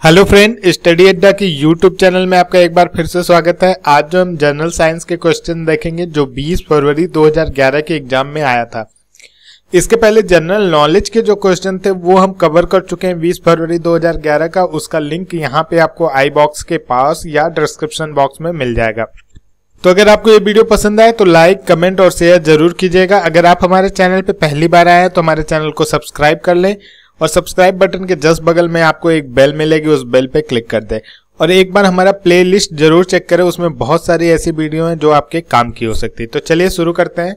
Hello friend, study अड्डा की YouTube channel में आपका एक बार फिर से स्वागत है। आज जो हम जनरल साइंस के क्वेश्चन देखेंगे जो 20 फरवरी 2011 के एग्जाम में आया था। इसके पहले जनरल नॉलेज के जो क्वेश्चन थे वो हम कवर कर चुके हैं 20 फरवरी 2011 का। उसका लिंक यहाँ पे आपको आई बॉक्स के पास या डिस्क्रिप्शन बॉक्स में मिल जाएगा। तो अगर आपको ये वीडियो पसंद आए तो लाइक, कमेंट और शेयर जरूर कीजिएगा। अगर आप हमारे चैनल पे पहली बार आए हैं तो हमारे चैनल को सब्सक्राइब कर लें और सब्सक्राइब बटन के जस्ट बगल में आपको एक बेल मिलेगी, उस बेल पे क्लिक कर दें। और एक बार हमारा प्लेलिस्ट जरूर चेक करें, उसमें बहुत सारी ऐसी वीडियो हैं जो आपके काम की हो सकती है। तो चलिए शुरू करते हैं।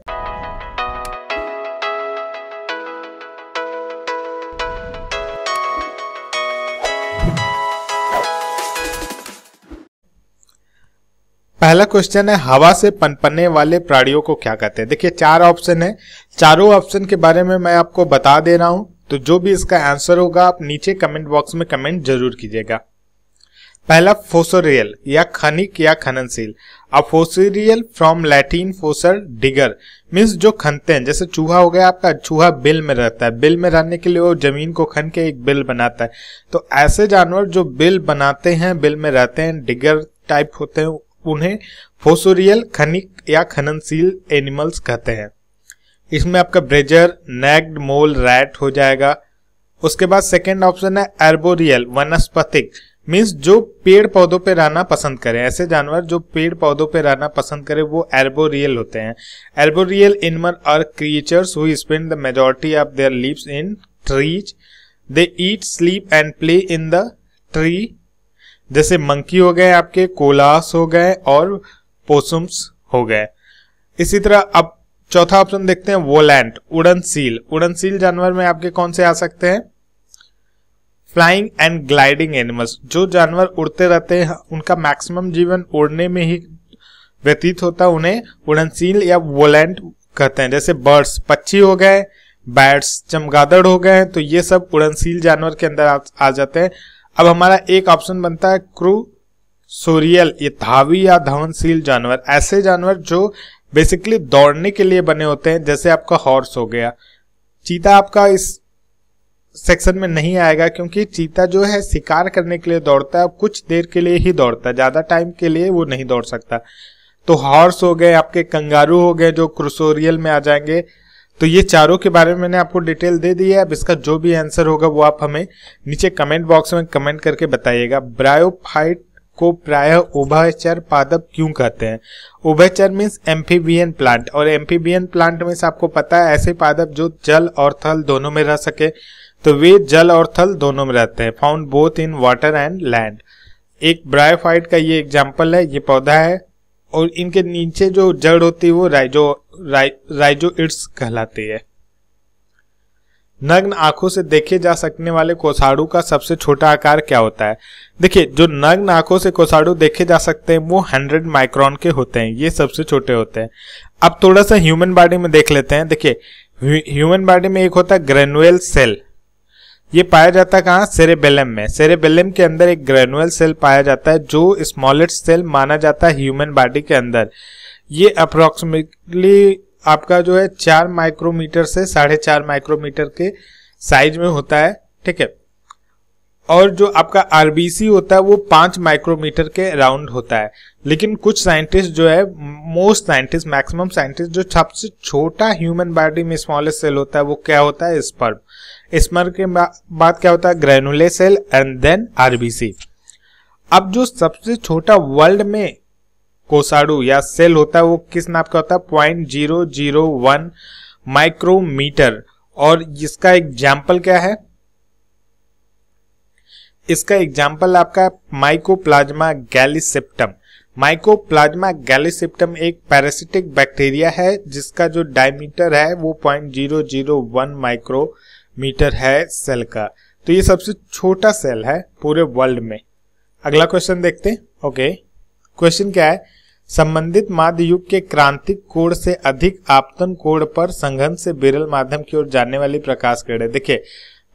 पहला क्वेश्चन है, हवा से पनपने वाले प्राणियों को क्या कहते हैं। देखिए 4 ऑप्शन है, चारों ऑप्शन के बारे में मैं आपको बता दे रहा हूं, तो जो भी इसका आंसर होगा आप नीचे कमेंट बॉक्स में कमेंट जरूर कीजिएगा। पहला फोसोरियल या खनिक या खननशील। अब fossorial from Latin फोसर digger means जो खनते हैं। जैसे चूहा हो गया, आपका चूहा बिल में रहता है, बिल में रहने के लिए वो जमीन को खन के एक बिल बनाता है। तो ऐसे जानवर जो बिल बनाते हैं, बिल में रहते हैं, डिगर टाइप होते हैं, उन्हें फोसोरियल, खनिक या खननशील एनिमल्स कहते हैं। इसमें आपका ब्रेजर, नेक्ड, मोल, रैट हो जाएगा। उसके बाद सेकंड ऑप्शन है आर्बोरियल, वनस्पतिक मीन्स जो पेड़ पौधों पे रहना पसंद करें। ऐसे जानवर जो पेड़ पौधों पे रहना पसंद करें वो आर्बोरियल होते हैं। Arboreal animal are creatures who spend the majority of their lives in trees. They eat, sleep and play in the tree. जैसे मंकी हो गए, आपके कोलास हो गए और पोसम्स हो गए। इसी तरह अब चौथा ऑप्शन देखते हैं वोलैंट, उड़नशील। उड़नशील जानवर में आपके कौन से आ सकते हैं? फ्लाइंग एंड ग्लाइडिंग एनिमल्स, जो जानवर उड़ते रहते हैं उनका मैक्सिमम जीवन उड़ने में ही व्यतीत होता है, उन्हें उड़नशील या वोलैंट कहते हैं। जैसे बर्ड्स, पक्षी हो गए, बैट्स, चमगादड़ हो गए, तो ये सब उड़नशील जानवर के अंदर आ जाते हैं। अब हमारा एक ऑप्शन बनता है क्रूसोरियल, ये धावी या धावनशील जानवर। ऐसे जानवर जो बेसिकली दौड़ने के लिए बने होते हैं, जैसे आपका हॉर्स हो गया। चीता आपका इस सेक्शन में नहीं आएगा क्योंकि चीता जो है शिकार करने के लिए दौड़ता है, कुछ देर के लिए ही दौड़ता है, ज्यादा टाइम के लिए वो नहीं दौड़ सकता। तो हॉर्स हो गए, आपके कंगारू हो गए जो क्रूसोरियल में आ जाएंगे। तो ये चारों के बारे में मैंने आपको डिटेल दे दी है। अब इसका जो भी आंसर होगा वो आप हमें नीचे कमेंट बॉक्स में कमेंट करके बताइएगा। ब्रायोफाइट को प्रायः उभयचर पादप क्यों कहते हैं? उभयचर मीन्स एम्फीबियन प्लांट, और एम्फीबियन प्लांट मीन्स आपको पता है ऐसे पादप जो जल और थल दोनों में रह सके। तो वे जल और थल दोनों में रहते हैं, found both in water and land. एक ब्रायोफाइट का ये एग्जाम्पल है, ये पौधा है और इनके नीचे जो जड़ होती है वो राइजोइड्स कहलाती है। नग्न आंखों से देखे जा सकने वाले कोसाड़ू का सबसे छोटा आकार क्या होता है? देखिए जो नग्न आंखों से कोसाड़ू देखे जा सकते हैं वो 100 माइक्रोन के होते हैं, ये सबसे छोटे होते हैं। अब थोड़ा सा ह्यूमन बॉडी में देख लेते हैं। देखिए ह्यूमन बॉडी में एक होता है ग्रेनुअल सेल, ये पाया जाता है कहाँ? सेरेबेलम में। सेरेबेलम के अंदर एक ग्रेनुअल सेल पाया जाता है जो स्मॉलेस्ट सेल माना जाता है ह्यूमन बॉडी के अंदर। ये अप्रोक्सीमेटली आपका जो है 4 माइक्रोमीटर से 4.5 माइक्रोमीटर के साइज में होता है, ठीक है। और जो आपका आरबीसी होता है वो 5 माइक्रोमीटर के अराउंड होता है। लेकिन कुछ साइंटिस्ट जो है, मोस्ट साइंटिस्ट, मैक्सिमम साइंटिस्ट, जो सबसे छोटा ह्यूमन बॉडी में स्मॉलेस्ट सेल होता है वो क्या होता है? स्पर्म। स्पर्म के बाद क्या होता है? ग्रेनुले सेल एंड देन आरबीसी। अब जो सबसे छोटा वर्ल्ड में कोसाड़ू या सेल होता है वो किस नाप का होता है? 0.001 माइक्रोमीटर। और इसका एग्जाम्पल क्या है? इसका एग्जाम्पल आपका माइकोप्लाज्मा गैलीसेप्टम। माइकोप्लाज्मा गैलीसेप्टम एक पैरासिटिक बैक्टीरिया है जिसका जो डायमीटर है वो 0.001 माइक्रोमीटर है सेल का। तो ये सबसे छोटा सेल है पूरे वर्ल्ड में। अगला क्वेश्चन देखते हैं। ओके, क्वेश्चन क्या है? संबंधित माध्य युग के क्रांतिक कोण से अधिक आपतन कोण पर संघन से विरल माध्यम की ओर जाने वाली प्रकाश किरणें। देखिए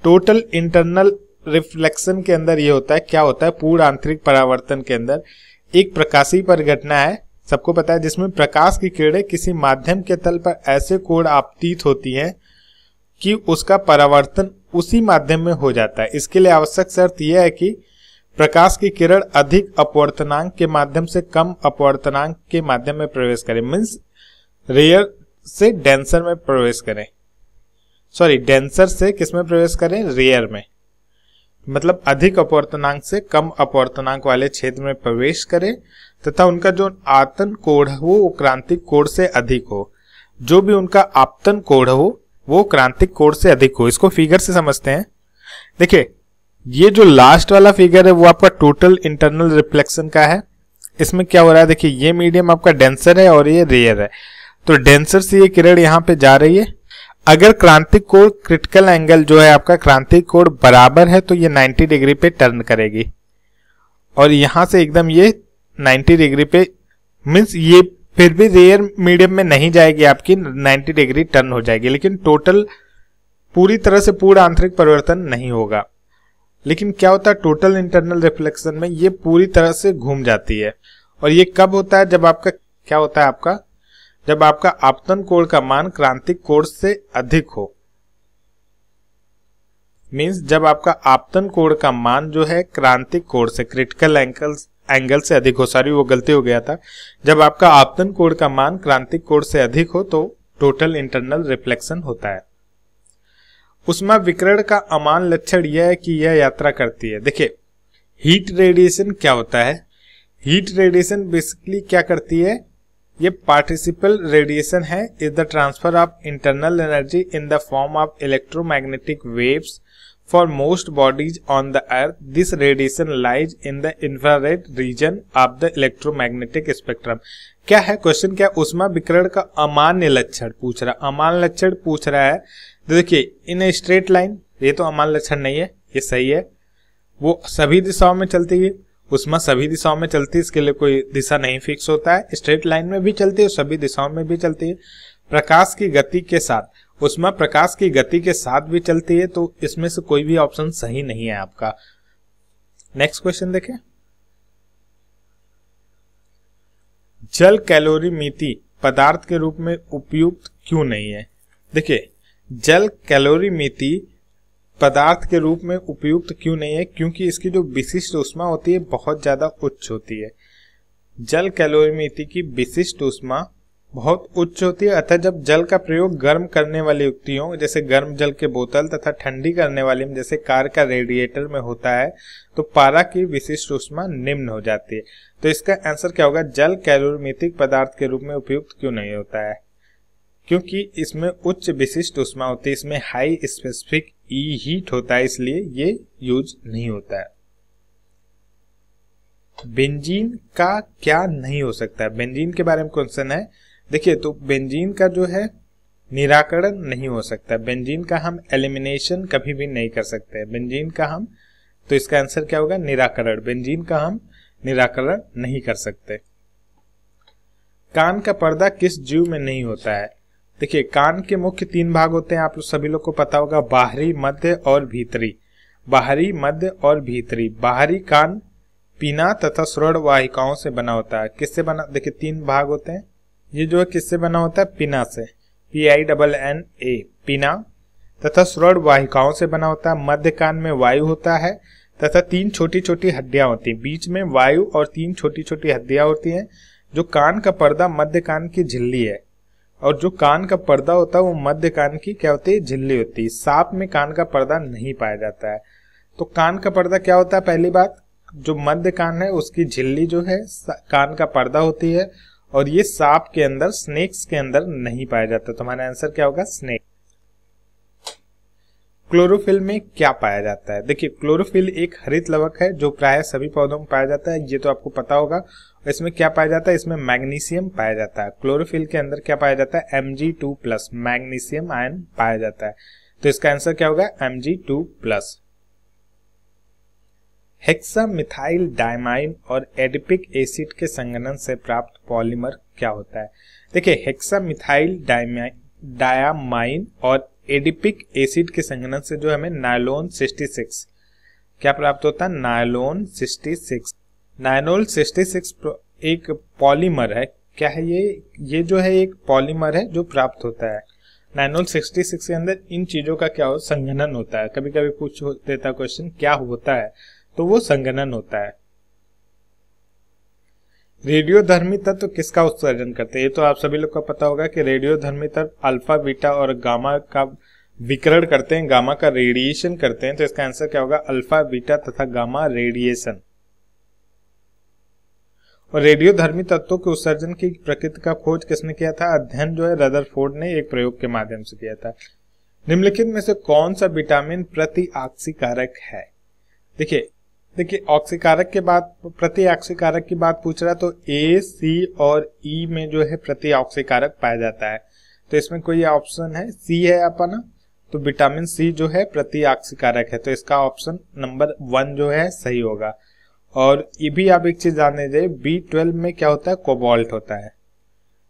टोटल इंटरनल रिफ्लेक्शन के अंदर ये होता है, क्या होता है? पूर्ण आंतरिक परावर्तन के अंदर एक प्रकाशीय परिघटना है, सबको पता है, जिसमें प्रकाश की किरणें किसी माध्यम के तल पर ऐसे कोण आपतित होती हैं कि उसका परावर्तन उसी माध्यम में हो जाता है। इसके लिए आवश्यक शर्त यह है कि प्रकाश की किरण अधिक अपवर्तनांक के माध्यम से कम अपवर्तनांक के माध्यम में प्रवेश करे, मीन्स रेयर से डेंसर में प्रवेश करें, सॉरी डेंसर से किस में प्रवेश करें, रेयर में, मतलब अधिक अपवर्तनांक से कम अपवर्तनांक वाले क्षेत्र में प्रवेश करें तथा उनका जो आतन कोण हो वो क्रांतिक कोण से अधिक हो, जो भी उनका आपतन कोण हो वो क्रांतिक कोण से अधिक हो। इसको फिगर से समझते हैं। देखिए ये जो लास्ट वाला फिगर है वो आपका टोटल इंटरनल रिफ्लेक्शन का है। इसमें क्या हो रहा है, देखिए ये मीडियम आपका डेंसर है और ये रेयर है, तो डेंसर से ये किरण यहाँ पे जा रही है। अगर क्रांतिक कोण क्रिटिकल एंगल जो है आपका क्रांतिक कोण बराबर है तो ये 90 डिग्री पे टर्न करेगी और यहां से एकदम ये 90 डिग्री पे, मीन्स ये फिर भी रेयर मीडियम में नहीं जाएगी, आपकी 90 डिग्री टर्न हो जाएगी, लेकिन टोटल पूरी तरह से पूरा आंतरिक परिवर्तन नहीं होगा। लेकिन क्या होता है टोटल इंटरनल रिफ्लेक्शन में ये पूरी तरह से घूम जाती है। और ये कब होता है, जब आपका क्या होता है आपका, जब आपका आपतन कोण का मान क्रांतिक कोण से अधिक हो, मीन्स जब आपका आपतन कोण का मान जो है क्रांतिक कोण से क्रिटिकल एंगल से अधिक हो, सॉरी वो गलती हो गया था, जब आपका आपतन कोण का मान क्रांतिक कोण से अधिक हो तो टोटल इंटरनल रिफ्लेक्शन होता है। उष्मा विकिरण का अमान लक्षण यह है कि यह यात्रा करती है। देखिए हीट रेडिएशन क्या होता है, हीट रेडिएशन बेसिकली क्या करती है, ये पार्टिसिपल रेडिएशन है, is the transfer of internal energy in the form of electromagnetic waves for most bodies on the earth. This radiation lies in the infrared reason of the electromagnetic spectrum. क्या है question, क्या उष्मा विकिरण का अमान्य लक्षण पूछ रहा है, अमान्य लक्षण पूछ रहा है। तो देखिए इन ए स्ट्रेट लाइन, ये तो अमान्य लक्षण नहीं है, ये सही है, वो सभी दिशाओं में चलती है, उष्मा सभी दिशाओं में चलती है, इसके लिए कोई दिशा नहीं फिक्स होता है, स्ट्रेट लाइन में भी चलती है, सभी दिशाओं में भी चलती है। प्रकाश की गति के साथ, उष्मा प्रकाश की गति के साथ भी चलती है, तो इसमें से कोई भी ऑप्शन सही नहीं है आपका। नेक्स्ट क्वेश्चन देखें, जल कैलोरीमीटर पदार्थ के रूप में उपयुक्त क्यों नहीं है। देखिए जल कैलोरीमीटर पदार्थ के रूप में उपयुक्त क्यों नहीं है, क्योंकि इसकी जो विशिष्ट ऊष्मा होती है बहुत ज्यादा उच्च होती है। जल कैलोरीमीटर की विशिष्ट ऊष्मा बहुत उच्च होती है, अतः जब जल का प्रयोग गर्म करने वाली युक्तियों जैसे गर्म जल के बोतल तथा ठंडी करने वाली में जैसे कार का रेडिएटर में होता है तो पारा की विशिष्ट ऊष्मा निम्न हो जाती है। तो इसका आंसर क्या होगा, जल कैलोरीमीटर पदार्थ के रूप में उपयुक्त क्यों नहीं होता है, क्योंकि इसमें उच्च विशिष्ट ऊष्मा होती है, इसमें हाई स्पेसिफिक ई हीट होता है, इसलिए ये यूज नहीं होता है। बेंजीन का क्या नहीं हो सकता है, बेंजीन के बारे में क्वेश्चन है। देखिए तो बेंजीन का जो है निराकरण नहीं हो सकता, बेंजीन का हम एलिमिनेशन कभी भी नहीं कर सकते, बेंजीन का हम, तो इसका आंसर क्या होगा, निराकरण, बेंजीन का हम निराकरण नहीं कर सकते। कान का पर्दा किस जीव में नहीं होता है। देखिए कान के मुख्य 3 भाग होते हैं, आप सभी लोग को पता होगा, बाहरी, मध्य और भीतरी। बाहरी, मध्य और भीतरी। बाहरी कान पीना तथा श्रवण वाहिकाओं से बना होता है। किससे बना, देखिए 3 भाग होते हैं, ये जो है किससे बना होता है, पिना से, PINNA, पिना, तथा श्रवण वाहिकाओं से बना होता है। मध्य कान में वायु होता है तथा 3 छोटी छोटी हड्डियां होती हैं, बीच में वायु और 3 छोटी छोटी हड्डियां होती हैं। जो कान का पर्दा मध्य कान की झिल्ली है, और जो कान का पर्दा होता है वो मध्य कान की क्या होती है, झिल्ली होती है। सांप में कान का पर्दा नहीं पाया जाता है। तो कान का पर्दा क्या होता है, पहली बात, जो मध्य कान है उसकी झिल्ली जो है कान का पर्दा होती है, और ये सांप के अंदर, स्नेक्स के अंदर नहीं पाया जाता। तो हमारा आंसर क्या होगा, स्नेक। क्लोरोफिल में क्या पाया जाता है। देखिए क्लोरोफिल एक हरित लवक है जो प्राय सभी पौधों में पाया जाता है, ये तो आपको पता होगा। इसमें क्या पाया जाता है, इसमें मैग्नीशियम पाया जाता है। क्लोरोफिल के अंदर क्या पाया जाता है, Mg2+, मैग्नीशियम आयन पाया जाता है। तो इसका आंसर क्या होगा, Mg2+। हेक्सामिथाइल डायमाइन और एडिपिक एसिड के संघनन से प्राप्त पॉलीमर क्या होता है। देखिए हेक्सामिथाइल डायमाइन और एडिपिक एसिड के संघनन से जो हमें नायलोन 66 क्या प्राप्त होता है, नायलोन 66। नायलोन 66 एक पॉलीमर है, क्या है ये जो है एक पॉलीमर है जो प्राप्त होता है। नायलोन 66 के अंदर इन चीजों का क्या हो, संघनन होता है। कभी कभी पूछ देता क्वेश्चन क्या होता है, तो वो संघनन होता है। रेडियोधर्मी तत्व किसका उत्सर्जन करते हैं? ये तो आप सभी लोग को पता होगा कि रेडियोधर्मी तत्व अल्फा, बीटा और गामा का विकिरण करते हैं, गामा का रेडिएशन करते हैं। तो इसका आंसर क्या होगा? अल्फा, बीटा तथा गामा रेडिएशन। और रेडियोधर्मी तत्वों के उत्सर्जन की प्रकृति का खोज किसने किया था? अध्ययन जो है रदरफोर्ड ने एक प्रयोग के माध्यम से किया था। निम्नलिखित में से कौन सा विटामिन प्रति ऑक्सीकारक है? देखिए ऑक्सीकारक के बाद प्रति ऑक्सीकारक की बात पूछ रहा है, तो ए, सी और ई में जो है प्रति ऑक्सीकारक पाया जाता है। तो इसमें कोई ऑप्शन है? सी है अपना, तो विटामिन सी जो है प्रति ऑक्सीकारक है। तो इसका ऑप्शन नंबर 1 जो है सही होगा। और ये भी आप एक चीज जानने जाइए, B12 में क्या होता है? कोबाल्ट होता है।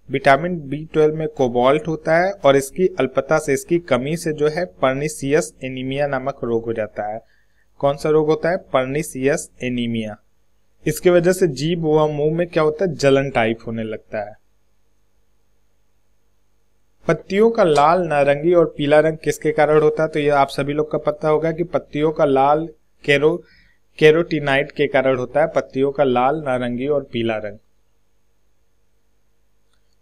विटामिन B12 में कोबाल्ट होता है और इसकी अल्पता से, इसकी कमी से जो है पर्निशियस एनीमिया नामक रोग हो जाता है। कौन सा रोग होता है? Pernicious anaemia. इसकी वजह से जीभ व मुंह में क्या होता है? जलन टाइप होने लगता है। पत्तियों का लाल, नारंगी और पीला रंग किसके कारण होता है? तो ये आप सभी लोग का पता होगा कि पत्तियों का लाल कैरोटीनाइड के कारण होता है। पत्तियों का लाल, नारंगी और पीला रंग।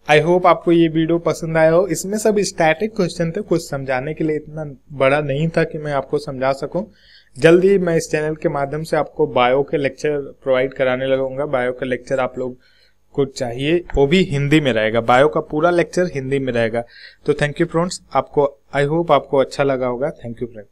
आई होप आपको ये वीडियो पसंद आया हो। इसमें सब स्टैटिक क्वेश्चन थे, कुछ समझाने के लिए इतना बड़ा नहीं था कि मैं आपको समझा सकूं। जल्दी मैं इस चैनल के माध्यम से आपको बायो के लेक्चर प्रोवाइड कराने लगूंगा। बायो का लेक्चर आप लोग को चाहिए, वो भी हिंदी में रहेगा। बायो का पूरा लेक्चर हिंदी में रहेगा। तो थैंक यू फ्रेंड्स, आपको आई होप आपको अच्छा लगा होगा। Thank you friends.